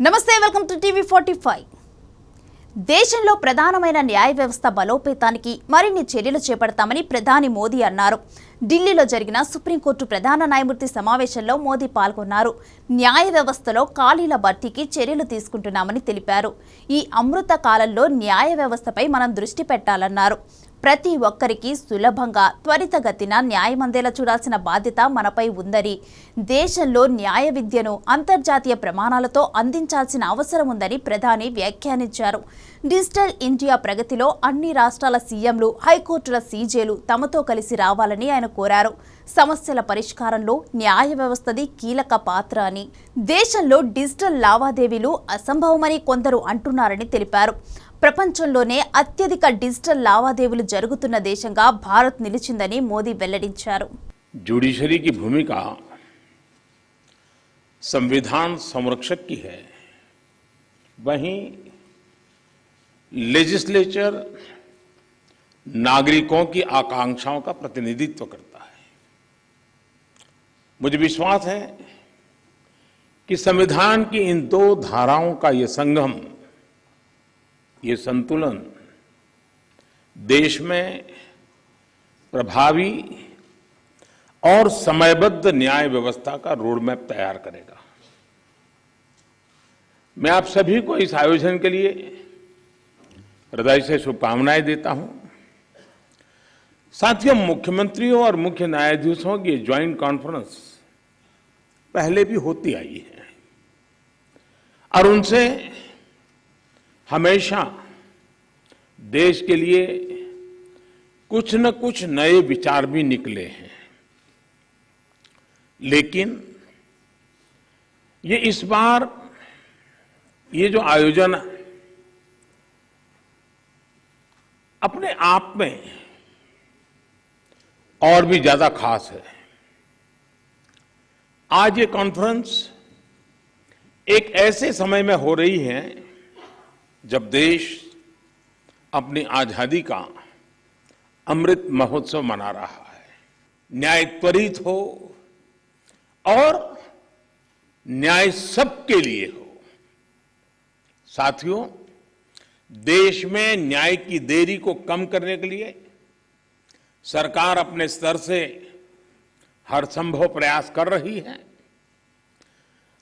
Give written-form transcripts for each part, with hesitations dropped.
నమస్తే welcome to TV 45. దేశంలో ప్రధానమైన న్యాయ వ్యవస్థ బలోపేతానికి మరిన్ని చర్యలు చేపడతామని ప్రధాని మోదీ అన్నారు. ఢిల్లీలో జరిగిన సుప్రీంకోర్టు ప్రధాన న్యాయమూర్తి సమావేశంలో మోదీ పాల్గొన్నారు. న్యాయ వ్యవస్థలో ఖాళీల భర్తీకి చర్యలు తీసుకుంటున్నామని తెలిపారు. ఈ అమృత కాలంలో న్యాయ వ్యవస్థపై మనం దృష్టి పెట్టాలన్నారు. ప్రతి ఒక్కరికి సులభంగా త్వరితగతిన న్యాయం అందేలా చూడాల్సిన బాధ్యత మనపై ఉందని, దేశంలో న్యాయ విద్యను అంతర్జాతీయ ప్రమాణాలతో అందించాల్సిన అవసరం ఉందని ప్రధాని వ్యాఖ్యానించారు. డిజిటల్ ఇండియా ప్రగతిలో అన్ని రాష్ట్రాల సీఎంలు, హైకోర్టుల సీజేలు తమతో కలిసి రావాలని ఆయన కోరారు. సమస్యల పరిష్కారంలో న్యాయ వ్యవస్థది కీలక పాత్ర అని, దేశంలో డిజిటల్ లావాదేవీలు అసంభవమని కొందరు అంటున్నారని తెలిపారు. ప్రపంచంలోనే అత్యధిక డిజిటల్ లావాదేవీలు జరుగుతున్న దేశంగా భారత్ నిలిచిందని మోదీ వెల్లడించారు. जुडिशरी की भूमिका संविधान संरक्षक की है, वहीं लेजिस्लेचर नागरिकों की आकांक्षाओं का प्रतिनिधित्व करता है. मुझे विश्वास है कि संविधान की इन दो धाराओं का ये संगम, ये संतुलन देश में प्रभावी और समयबद्ध न्याय व्यवस्था का रोड मैप तैयार करेगा. मैं आप सभी को इस आयोजन के लिए हृदय से शुभकामनाएं देता हूं. साथियों, मुख्यमंत्रियों और मुख्य न्यायाधीशों की ज्वाइंट कॉन्फ्रेंस पहले भी होती आई है और उनसे हमेशा देश के लिए कुछ न कुछ नए विचार भी निकले हैं. लेकिन ये इस बार ये जो आयोजन अपने आप में और भी ज्यादा खास है. आज ये कॉन्फ्रेंस एक ऐसे समय में हो रही है जब देश अपनी आजादी का अमृत महोत्सव मना रहा है. न्याय त्वरित हो और न्याय सबके लिए हो. साथियों, देश में न्याय की देरी को कम करने के लिए सरकार अपने स्तर से हर संभव प्रयास कर रही है.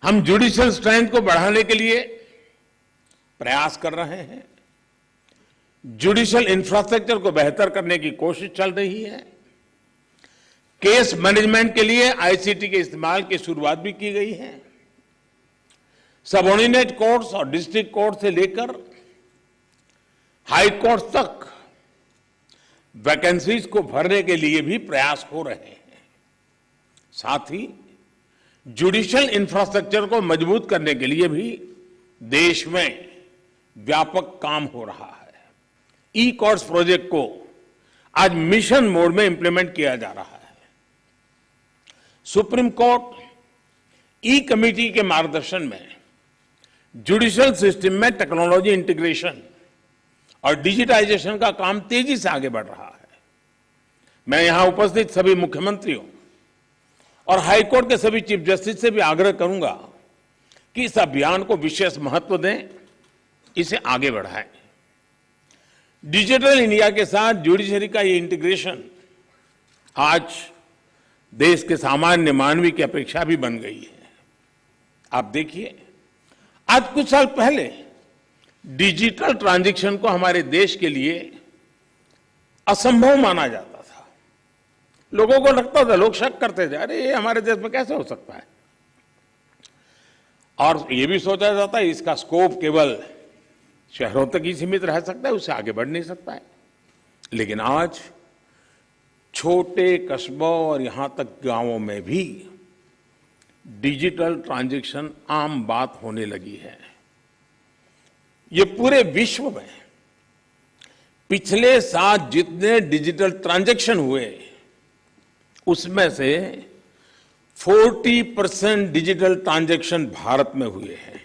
हम जुडिशियल स्ट्रेंथ को बढ़ाने के लिए प्रयास कर रहे हैं. जुडिशियल इंफ्रास्ट्रक्चर को बेहतर करने की कोशिश चल रही है. केस मैनेजमेंट के लिए आईसीटी के इस्तेमाल की शुरुआत भी की गई है. सबऑर्डिनेट कोर्ट्स और डिस्ट्रिक्ट कोर्ट से लेकर हाई कोर्ट तक वैकेंसीज को भरने के लिए भी प्रयास हो रहे हैं. साथ ही जुडिशियल इंफ्रास्ट्रक्चर को मजबूत करने के लिए भी देश में व्यापक काम हो रहा है. ई कोर्ट्स प्रोजेक्ट को आज मिशन मोड में इंप्लीमेंट किया जा रहा है. सुप्रीम कोर्ट ई कमेटी के मार्गदर्शन में जुडिशियल सिस्टम में टेक्नोलॉजी इंटीग्रेशन और डिजिटाइजेशन का काम तेजी से आगे बढ़ रहा है. मैं यहां उपस्थित सभी मुख्यमंत्रियों और हाईकोर्ट के सभी चीफ जस्टिस से भी आग्रह करूंगा कि इस अभियान को विशेष महत्व दें, इसे आगे बढ़ाएं. डिजिटल इंडिया के साथ जुडिशरी का ये इंटीग्रेशन आज देश के सामान्य मानवी की अपेक्षा भी बन गई है. आप देखिए, आज कुछ साल पहले डिजिटल ट्रांजैक्शन को हमारे देश के लिए असंभव माना जाता था. लोगों को लगता था, लोग शक करते थे, अरे ये हमारे देश में कैसे हो सकता है. और ये भी सोचा जाता है इसका स्कोप केवल शहरों तक ही सीमित रह सकता है, उससे आगे बढ़ नहीं सकता है. लेकिन आज छोटे कस्बों और यहां तक गांवों में भी डिजिटल ट्रांजैक्शन आम बात होने लगी है. ये पूरे विश्व में पिछले साल जितने डिजिटल ट्रांजैक्शन हुए उसमें से 40% डिजिटल ट्रांजैक्शन भारत में हुए हैं.